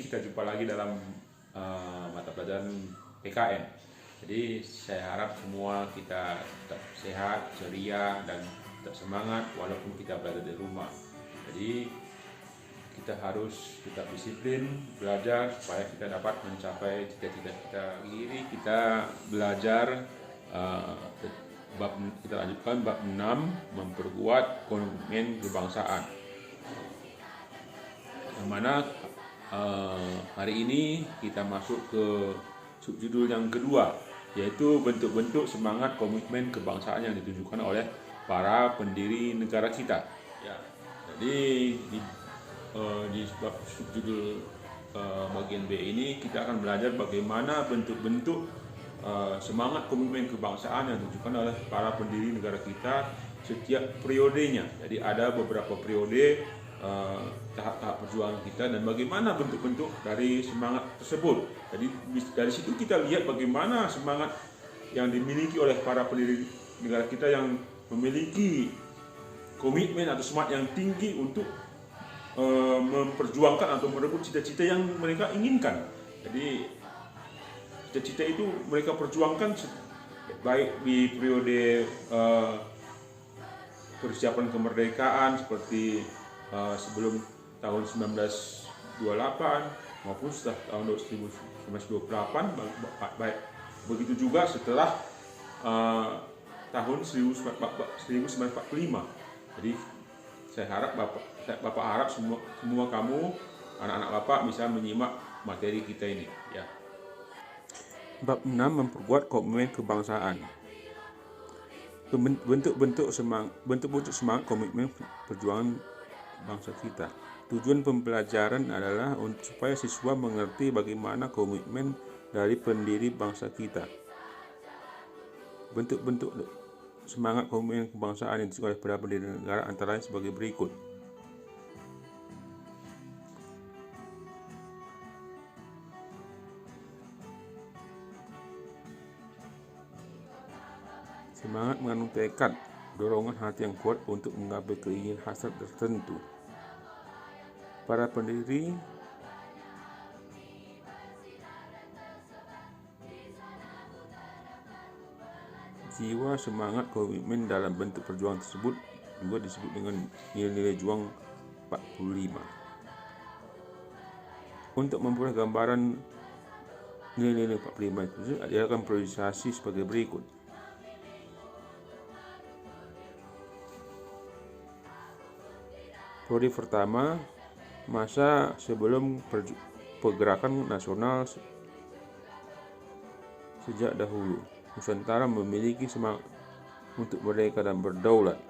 kita jumpa lagi dalam mata pelajaran PKN. Jadi saya harap semua kita tetap sehat, ceria, dan tetap semangat walaupun kita berada di rumah. Jadi kita harus tetap disiplin, belajar supaya kita dapat mencapai cita-cita kita. Ini kita belajar kita lanjutkan bab 6, memperkuat komitmen kebangsaan. Yang mana hari ini kita masuk ke subjudul yang kedua, yaitu bentuk-bentuk semangat komitmen kebangsaan yang ditunjukkan oleh para pendiri negara kita. Ya, jadi di subjudul bagian B ini kita akan belajar bagaimana bentuk-bentuk semangat komitmen kebangsaan yang ditunjukkan oleh para pendiri negara kita setiap periodenya. Jadi ada beberapa periode tahap-tahap perjuangan kita dan bagaimana bentuk-bentuk dari semangat tersebut. Jadi dari situ kita lihat bagaimana semangat yang dimiliki oleh para pendiri negara kita yang memiliki komitmen atau semangat yang tinggi untuk memperjuangkan atau merebut cita-cita yang mereka inginkan. Jadi cita-cita itu mereka perjuangkan baik di periode persiapan kemerdekaan seperti sebelum tahun 1928 maupun setelah tahun 1928, baik begitu juga setelah tahun 1945. Jadi saya harap Bapak harap semua kamu anak-anak Bapak bisa menyimak materi kita ini ya. Bab 6, memperkuat komitmen kebangsaan. Bentuk-bentuk semangat komitmen perjuangan bangsa kita. Tujuan pembelajaran adalah supaya siswa mengerti bagaimana komitmen dari pendiri bangsa kita. Bentuk-bentuk semangat komitmen kebangsaan yang ditunjukkan oleh para pendiri negara antara lain sebagai berikut. Semangat mengandung tekad, dorongan hati yang kuat untuk menggapai keinginan hasrat tertentu. Para pendiri jiwa semangat komitmen dalam bentuk perjuangan tersebut juga disebut dengan nilai-nilai juang 45. Untuk memperoleh gambaran nilai-nilai 45 itu dilakukan priorisasi sebagai berikut. Periode pertama, masa sebelum pergerakan nasional sejak dahulu. Nusantara memiliki semangat untuk merdeka dan berdaulat.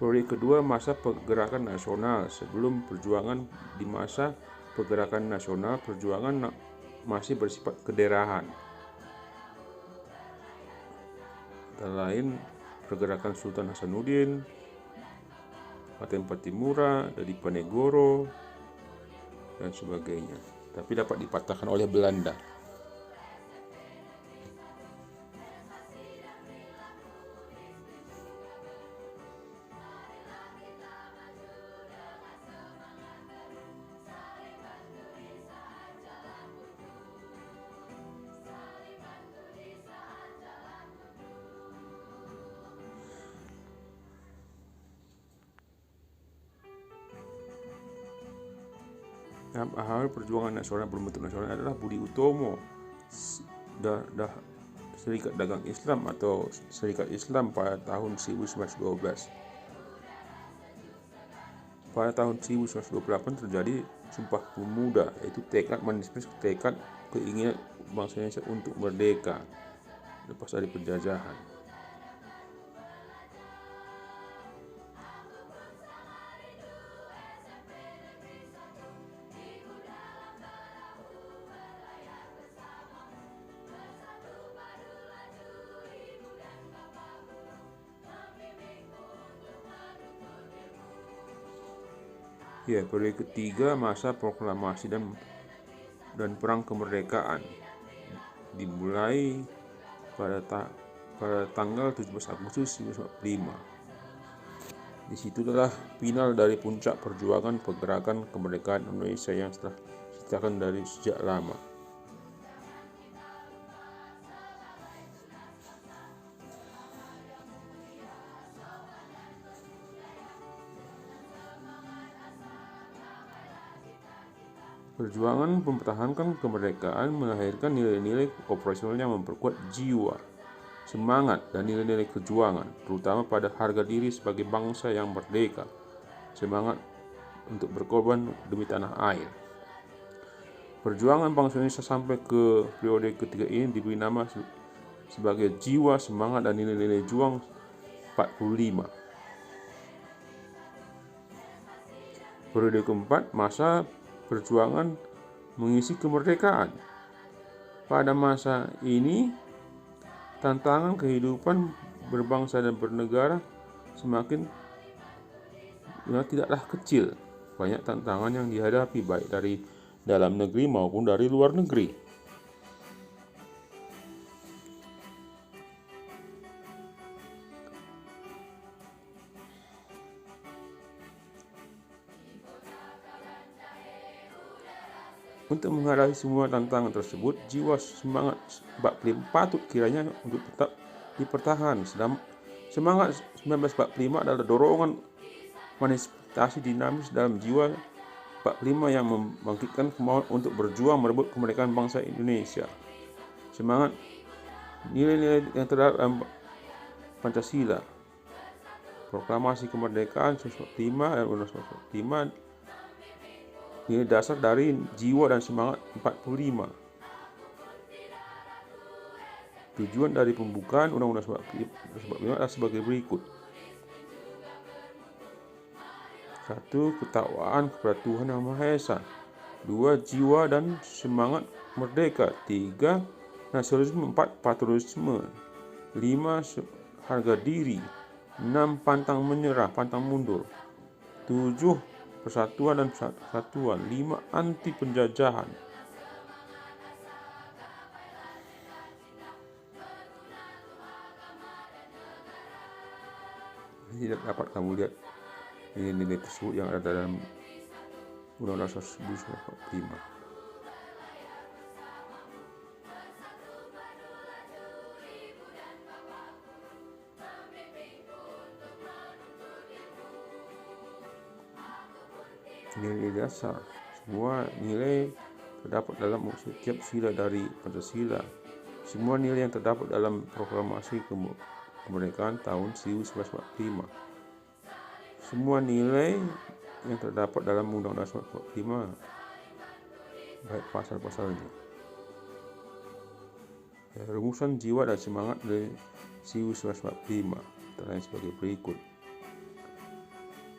Periode kedua, masa pergerakan nasional. Sebelum perjuangan di masa pergerakan nasional, perjuangan masih bersifat kedaerahan. Antara lain pergerakan Sultan Hasanuddin, Paten Patimura, Diponegoro, dan sebagainya. Tapi dapat dipatahkan oleh Belanda. Dalam hal perjuangan nasional berbentuk nasional adalah Budi Utomo, Serikat Dagang Islam atau Serikat Islam pada tahun 1912. Pada tahun 1928 terjadi Sumpah Pemuda, yaitu tekad keinginan bangsa Indonesia untuk merdeka lepas dari penjajahan. Ya, periode ketiga masa proklamasi dan perang kemerdekaan dimulai pada tanggal 17 Agustus 1945. Disitulah final dari puncak perjuangan pergerakan kemerdekaan Indonesia yang telah diceritakan dari sejak lama. Perjuangan mempertahankan kemerdekaan melahirkan nilai-nilai operasional yang memperkuat jiwa, semangat, dan nilai-nilai perjuangan, terutama pada harga diri sebagai bangsa yang merdeka, semangat untuk berkorban demi tanah air. Perjuangan bangsa Indonesia sampai ke periode ketiga ini diberi nama sebagai jiwa, semangat, dan nilai-nilai juang 45. Periode keempat, masa perjuangan mengisi kemerdekaan. Pada masa ini, tantangan kehidupan berbangsa dan bernegara tidaklah kecil. Banyak tantangan yang dihadapi baik dari dalam negeri maupun dari luar negeri. Untuk menghadapi semua tantangan tersebut, jiwa semangat 45 patut kiranya untuk tetap dipertahankan. Semangat 1945 adalah dorongan manifestasi dinamis dalam jiwa 45 yang membangkitkan kemauan untuk berjuang merebut kemerdekaan bangsa Indonesia. Semangat nilai-nilai yang terdapat dalam Pancasila, Proklamasi Kemerdekaan 1945 dan Undang-Undang 1945, nilai dasar dari jiwa dan semangat 45. Tujuan dari pembukaan Undang-Undang 45 adalah sebagai berikut. 1. Ketakwaan kepada Tuhan Yang Maha Esa. 2. Jiwa dan semangat merdeka. 3. Nasionalisme. 4. Patriotisme. 5. Harga diri. 6. Pantang menyerah, pantang mundur. 7. Persatuan dan kesatuan. 5. Anti penjajahan. Ini dapat kamu lihat nilai-nilai tersebut yang ada dalam Undang-Undang 1945. Nilai dasar, semua nilai terdapat dalam setiap sila dari Pancasila. Semua nilai yang terdapat dalam Proklamasi Kemerdekaan tahun 1945. Semua nilai yang terdapat dalam Undang-Undang 1945, baik pasal-pasalnya. Rumusan jiwa dan semangat dari 1945 antara lain sebagai berikut.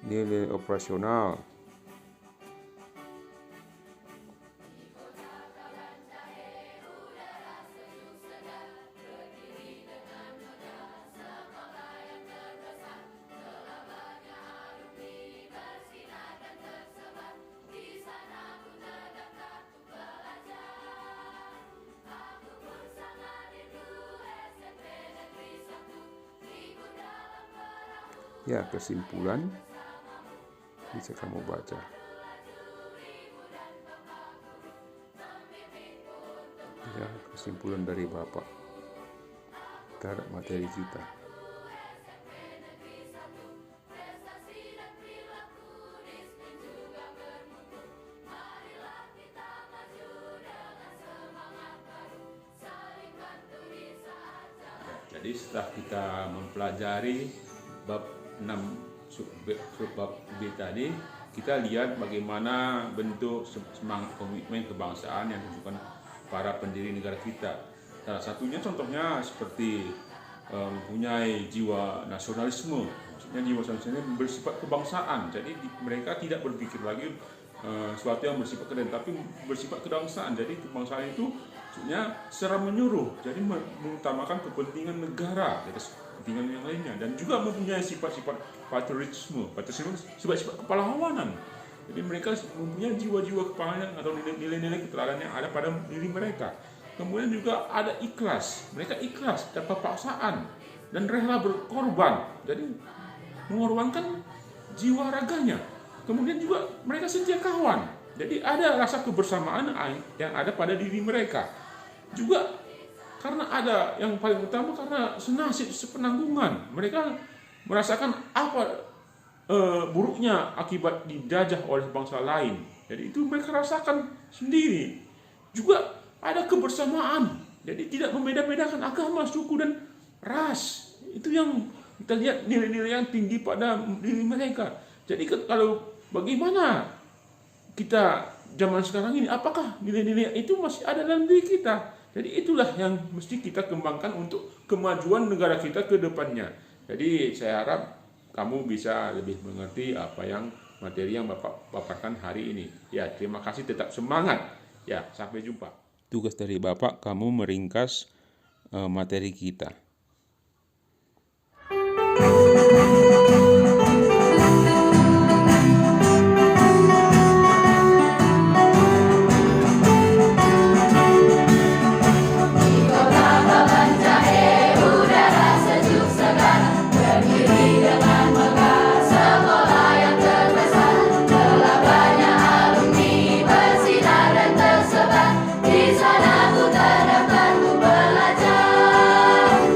Nilai operasional. Ya, kesimpulan bisa kamu baca. Ya, kesimpulan dari Bapak terhadap materi kita. Jadi setelah kita mempelajari bab 6 subbab B tadi, kita lihat bagaimana bentuk semangat komitmen kebangsaan yang ditunjukkan para pendiri negara kita. Salah satunya contohnya seperti mempunyai jiwa nasionalisme. Maksudnya jiwa nasionalisme bersifat kebangsaan. Jadi mereka tidak berpikir lagi sesuatu yang bersifat keren, tapi bersifat kebangsaan. Jadi kebangsaan itu maksudnya secara menyeluruh. Jadi mengutamakan kepentingan negara kepentingan yang lainnya, dan juga mempunyai sifat-sifat patriotisme, sifat-sifat kepalawanan. Jadi mereka mempunyai jiwa-jiwa kepahaman atau nilai-nilai keteladanan yang ada pada diri mereka. Kemudian juga ada ikhlas. Mereka ikhlas tanpa paksaan dan rela berkorban. Jadi mengorbankan jiwa raganya. Kemudian juga mereka setia kawan. Jadi ada rasa kebersamaan yang ada pada diri mereka. Juga karena ada yang paling utama karena senasib sepenanggungan. Mereka merasakan apa buruknya akibat dijajah oleh bangsa lain. Jadi itu mereka rasakan sendiri. Juga ada kebersamaan. Jadi tidak membeda-bedakan agama, suku dan ras. Itu yang kita lihat nilai-nilai yang tinggi pada diri mereka. Jadi kalau bagaimana kita zaman sekarang ini, apakah nilai-nilai itu masih ada dalam diri kita? Jadi itulah yang mesti kita kembangkan untuk kemajuan negara kita ke depannya. Jadi saya harap kamu bisa lebih mengerti apa yang materi yang Bapak paparkan hari ini. Ya, terima kasih, tetap semangat. Ya, sampai jumpa. Tugas dari Bapak, kamu meringkas materi kita.